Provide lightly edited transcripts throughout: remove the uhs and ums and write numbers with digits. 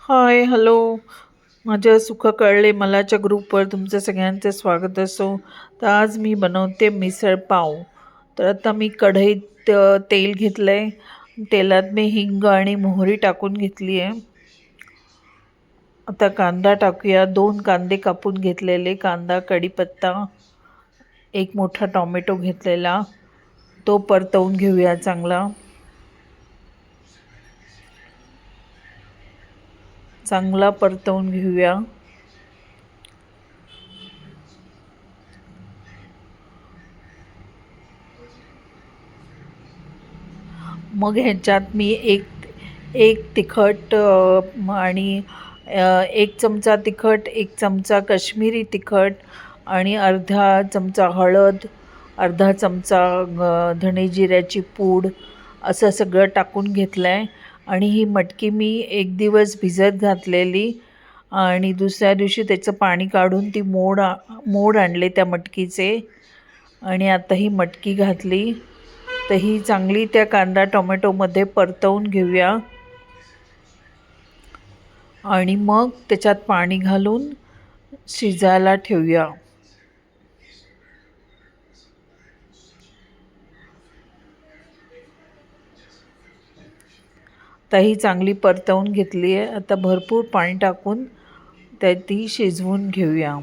हाय, hello. माझ्या सुख कळले मलाच्या ग्रुपवर तुमचं सगळ्यांचं स्वागत असो. तर आज मी बनवते मिसळ पाव. तर आता मी कढईत तेल घेतलं आहे. तेलात मी हिंग आणि मोहरी टाकून घेतली आहे. आता कांदा टाकूया. 2 कांदे कापून घेतलेले, कांदा, कढीपत्ता, एक मोठा टॉमॅटो घेतलेला, तो परतवून घेऊया चांगला. चांगला परतवून घेऊया. मग ह्याच्यात मी एक एक तिखट आणि 1 चमचा तिखट, 1 चमचा काश्मीरी तिखट आणि अर्धा चमचा हळद, अर्धा चमचा धणे जिऱ्याची पूड असं सगळं टाकून घेतलं आहे. आणि ही मटकी मी 1 दिवस भिजत घातलेली आणि दुसऱ्या दिवशी त्याचं पाणी काढून ती मोड आणले त्या मटकीचे. आणि आता ही मटकी घातली. तर ही चांगली त्या कांदा टोमॅटोमध्ये परतवून घेऊया आणि मग त्याच्यात पाणी घालून शिजायला ठेवूया. तर ही चांगली परतवून घेतली आहे. आता भरपूर पाणी टाकून ती शिजवून घेऊया.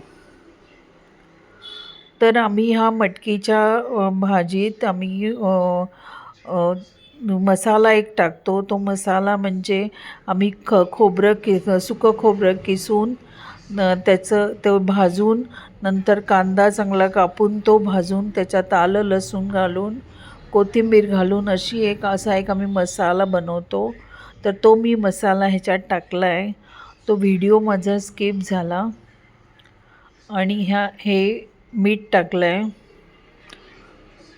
तर आम्ही ह्या मटकीच्या भाजीत आम्ही मसाला एक टाकतो. तो मसाला म्हणजे आम्ही सुकं खोबरं किसून त्याचं ते भाजून, नंतर कांदा चांगला कापून तो भाजून त्याच्यात आलं लसूण घालून कोथिंबीर घालून असा एक आम्ही मसाला बनवतो. तर तो मी मसाला ह्याच्यात टाकला आहे. तो व्हिडिओ माझा स्किप झाला. आणि हे मीठ टाकलं आहे.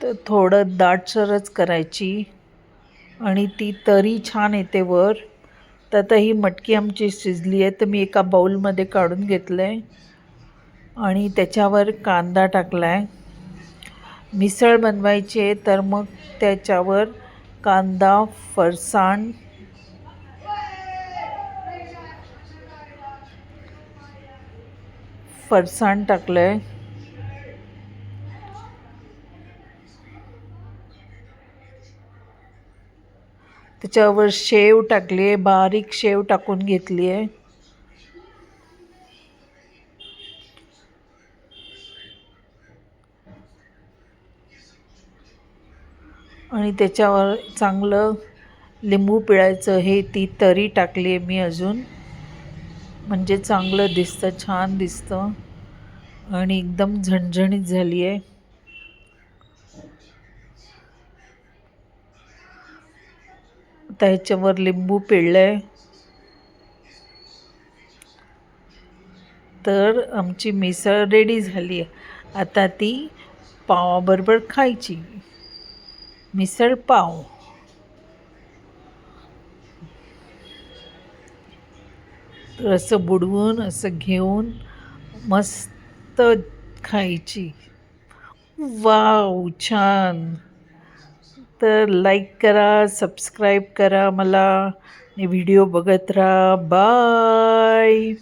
तर थोडं दाटसरच करायची आणि ती तरी छान येते वर. तर आता ही मटकी आमची शिजली आहे. तर मी एका बाऊलमध्ये काढून घेतलं आहे आणि त्याच्यावर कांदा टाकला आहे. मिसळ बनवायची आहे तर मग त्याच्यावर कांदा, फरसाण, टाकलं आहे. त्याच्यावर शेव टाकली आहे, बारीक शेव टाकून घेतली आहे. आणि त्याच्यावर चांगलं लिंबू पिळायचं. ती तरी टाकली आहे मी अजून, म्हणजे चांगलं दिसतं, छान दिसतं आणि एकदम झणझणीत झाली आहे. आता ह्याच्यावर लिंबू पिळलं आहे. तर आमची मिसळ रेडी झाली आहे. आता ती पावाबरोबर खायची. मिसळ पाव. तर असं बुडवून असं घेऊन मस्त खायची. वाव, छान. तर लाईक करा, सबस्क्राईब करा मला आणि व्हिडिओ बघत राहा. बाय.